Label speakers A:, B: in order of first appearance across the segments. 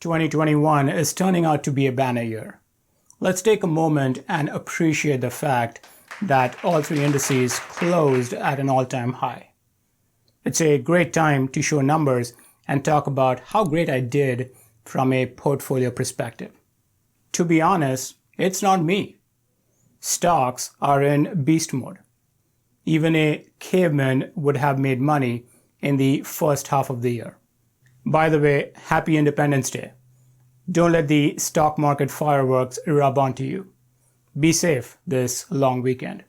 A: 2021 is turning out to be a banner year. Let's take a moment and appreciate the fact that all three indices closed at an all-time high. It's a great time to show numbers and talk about how great I did from a portfolio perspective. To be honest, it's not me. Stocks are in beast mode. Even a caveman would have made money in the first half of the year. By the way, happy Independence Day. Don't let the stock market fireworks rub onto you. Be safe this long weekend.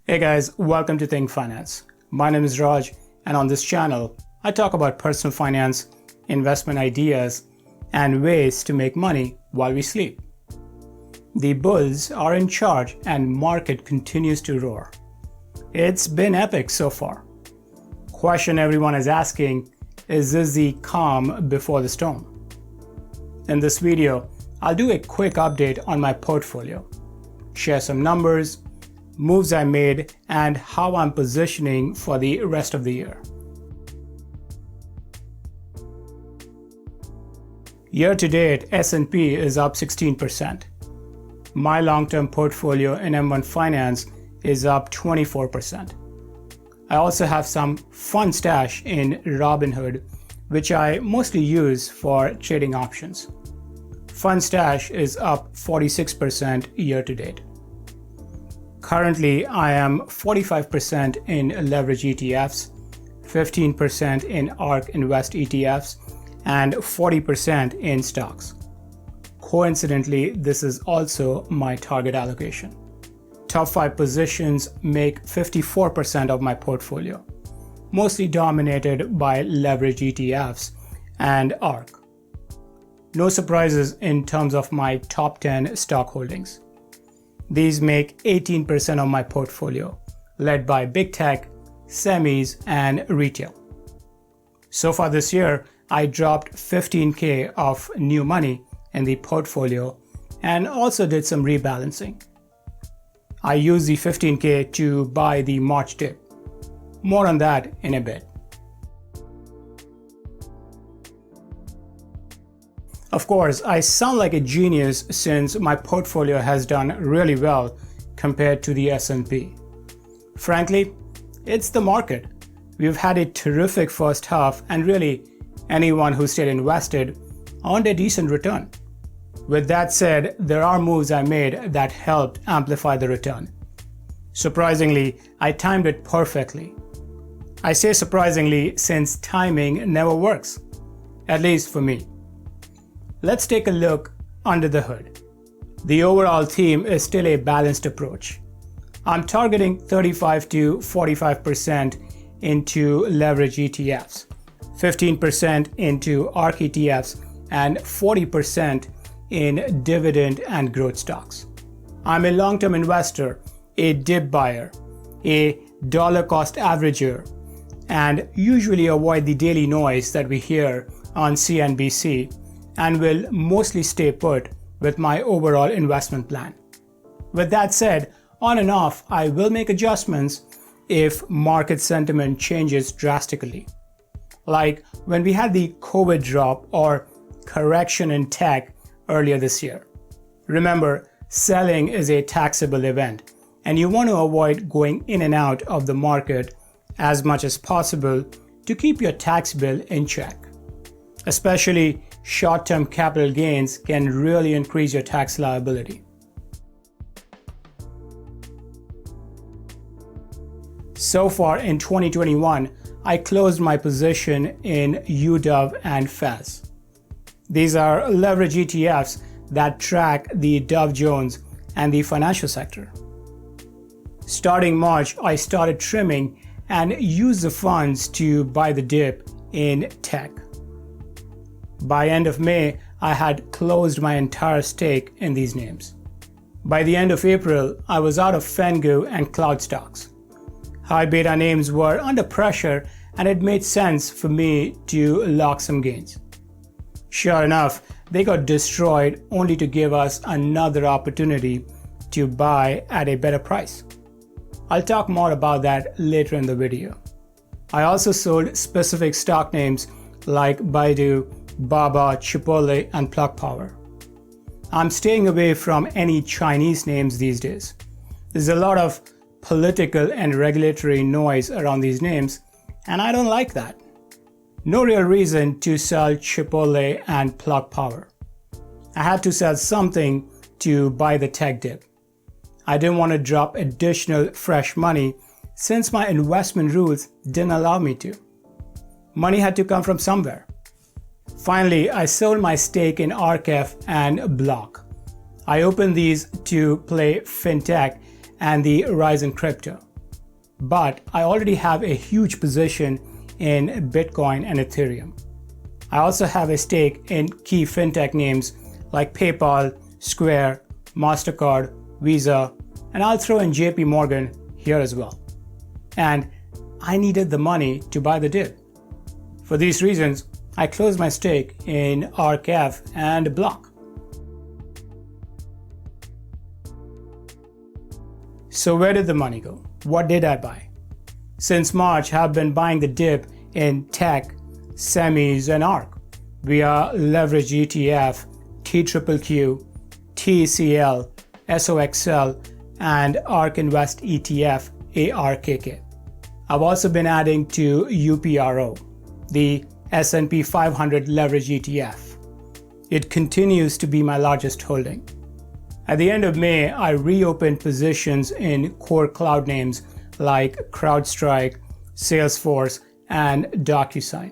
A: Hey guys, welcome to Think Finance. My name is Raj, and on this channel, I talk about personal finance, investment ideas, and ways to make money while we sleep. The bulls are in charge and market continues to roar. It's been epic so far. Question everyone is asking, is this the calm before the storm? In this video, I'll do a quick update on my portfolio, share some numbers, moves I made, and how I'm positioning for the rest of the year. Year to date, S&P is up 16%. My long-term portfolio in M1 Finance is up 24%. I also have some fun stash in Robinhood, which I mostly use for trading options. Fun stash is up 46% year to date. Currently, I am 45% in leverage ETFs, 15% in ARK Invest ETFs, and 40% in stocks. Coincidentally, this is also my target allocation. Top 5 positions make 54% of my portfolio, mostly dominated by leverage ETFs and ARK. No surprises in terms of my top 10 stock holdings. These make 18% of my portfolio, led by big tech, semis, and retail. So far this year, I dropped $15,000 of new money in the portfolio and also did some rebalancing. I used the $15,000 to buy the March dip. More on that in a bit. Of course, I sound like a genius since my portfolio has done really well compared to the S&P. Frankly, it's the market. We've had a terrific first half, and really anyone who stayed invested earned a decent return. With that said, there are moves I made that helped amplify the return. Surprisingly, I timed it perfectly. I say surprisingly since timing never works, at least for me. Let's take a look under the hood. The overall theme is still a balanced approach. I'm targeting 35 to 45% into leverage ETFs, 15% into ARK ETFs, and 40% in dividend and growth stocks. I'm a long-term investor, a dip buyer, a dollar cost averager, and usually avoid the daily noise that we hear on CNBC, and will mostly stay put with my overall investment plan. With that said, on and off, I will make adjustments if market sentiment changes drastically. Like when we had the COVID drop or correction in tech earlier this year. Remember, selling is a taxable event, and you want to avoid going in and out of the market as much as possible to keep your tax bill in check. Especially short-term capital gains can really increase your tax liability. So far in 2021, I closed my position in UDOV and FAS. These are leverage ETFs that track the Dow Jones and the financial sector. Starting March, I started trimming and used the funds to buy the dip in tech. By end of May, I had closed my entire stake in these names. By the end of April, I was out of Fengu and cloud stocks. High beta names were under pressure, and it made sense for me to lock some gains. Sure enough, they got destroyed only to give us another opportunity to buy at a better price. I'll talk more about that later in the video. I also sold specific stock names like Baidu, Baba, Chipotle, and Plug Power. I'm staying away from any Chinese names these days. There's a lot of political and regulatory noise around these names, and I don't like that. No real reason to sell Chipotle and Plug Power. I had to sell something to buy the tech dip. I didn't want to drop additional fresh money since my investment rules didn't allow me to. Money had to come from somewhere. Finally, I sold my stake in Arcef and Block. I opened these to play fintech and the rise in crypto. But I already have a huge position in Bitcoin and Ethereum. I also have a stake in key fintech names like PayPal, Square, MasterCard, Visa, and I'll throw in JP Morgan here as well. And I needed the money to buy the dip. For these reasons, I closed my stake in Arcef and Block. So where did the money go? What did I buy? Since March, I've been buying the dip in tech, semis, and ARK via leverage ETF, TQQQ, TECL, SOXL, and ARK Invest ETF, ARKK. I've also been adding to UPRO, the S&P 500 leverage ETF. It continues to be my largest holding. At the end of May, I reopened positions in core cloud names like CrowdStrike, Salesforce, and DocuSign.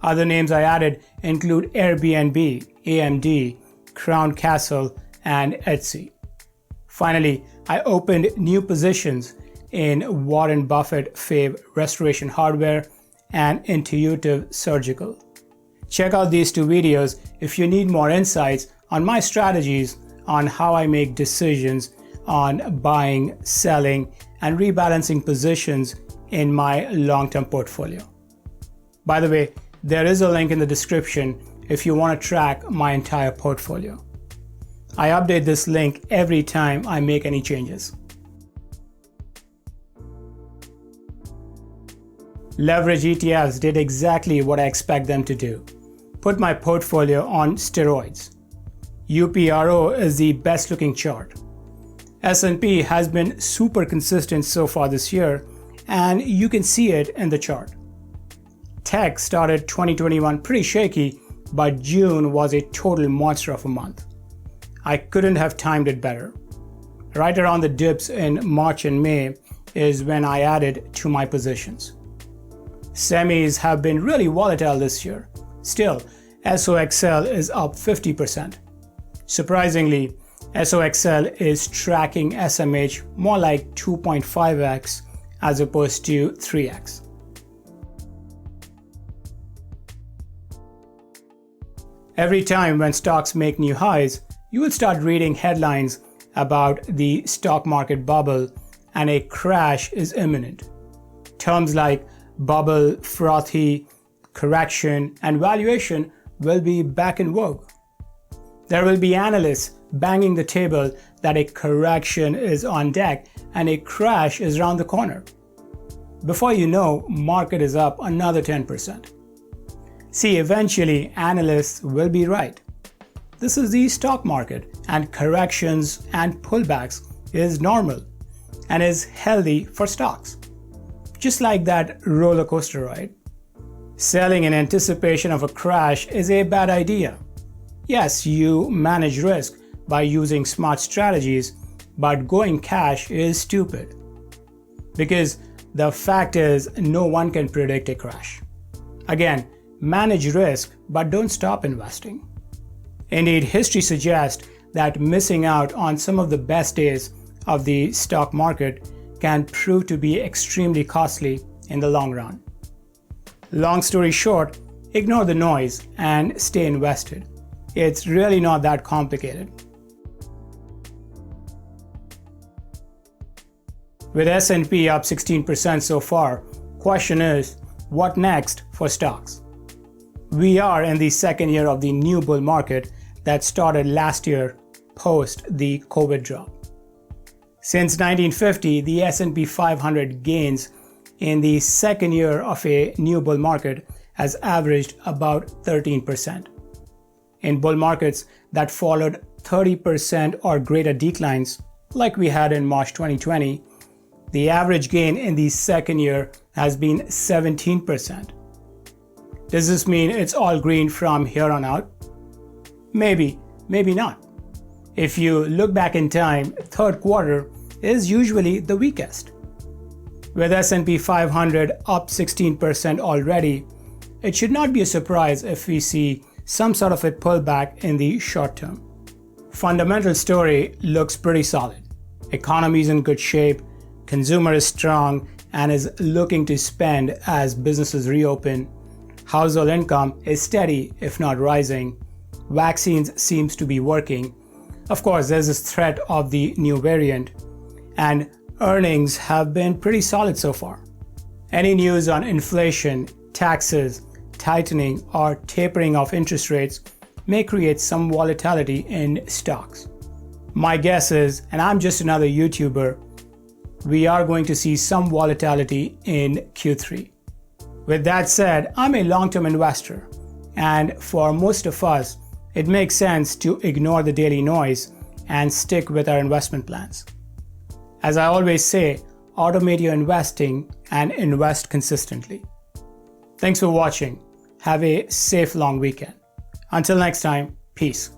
A: Other names I added include Airbnb, AMD, Crown Castle, and Etsy. Finally, I opened new positions in Warren Buffett fave Restoration Hardware and Intuitive Surgical. Check out these two videos if you need more insights on my strategies on how I make decisions on buying, selling, and rebalancing positions in my long-term portfolio. By the way, there is a link in the description if you want to track my entire portfolio. I update this link every time I make any changes. Leverage ETFs did exactly what I expect them to do. Put my portfolio on steroids. UPRO is the best looking chart. S&P has been super consistent so far this year, and you can see it in the chart. Tech started 2021 pretty shaky, but June was a total monster of a month. I couldn't have timed it better. Right around the dips in March and May is when I added to my positions. Semis have been really volatile this year. Still, SOXL is up 50%. Surprisingly, SOXL is tracking SMH more like 2.5x as opposed to 3x. Every time when stocks make new highs, you will start reading headlines about the stock market bubble and a crash is imminent. Terms like bubble, frothy, correction, and valuation will be back in vogue. There will be analysts banging the table that a correction is on deck and a crash is around the corner. Before you know, market is up another 10%. See, eventually analysts will be right. This is the stock market, and corrections and pullbacks is normal and is healthy for stocks. Just like that roller coaster ride. Selling in anticipation of a crash is a bad idea. Yes, you manage risk by using smart strategies, but going cash is stupid. Because the fact is, no one can predict a crash. Again, manage risk, but don't stop investing. Indeed, history suggests that missing out on some of the best days of the stock market can prove to be extremely costly in the long run. Long story short, ignore the noise and stay invested. It's really not that complicated. With S&P up 16% so far, question is, what next for stocks? We are in the second year of the new bull market that started last year post the COVID drop. Since 1950, the S&P 500 gains in the second year of a new bull market has averaged about 13%. In bull markets that followed 30% or greater declines, like we had in March 2020, the average gain in the second year has been 17%. Does this mean it's all green from here on out? Maybe, maybe not. If you look back in time, third quarter is usually the weakest. With S&P 500 up 16% already, it should not be a surprise if we see some sort of a pullback in the short term. Fundamental story looks pretty solid. Economy is in good shape, consumer is strong and is looking to spend as businesses reopen. Household income is steady, if not rising. Vaccines seems to be working. Of course, there's this threat of the new variant, and earnings have been pretty solid so far. Any news on inflation, taxes, tightening, or tapering of interest rates may create some volatility in stocks. My guess is, and I'm just another YouTuber, we are going to see some volatility in Q3. With that said, I'm a long-term investor, and for most of us, it makes sense to ignore the daily noise and stick with our investment plans. As I always say, automate your investing and invest consistently. Thanks for watching. Have a safe long weekend. Until next time, peace.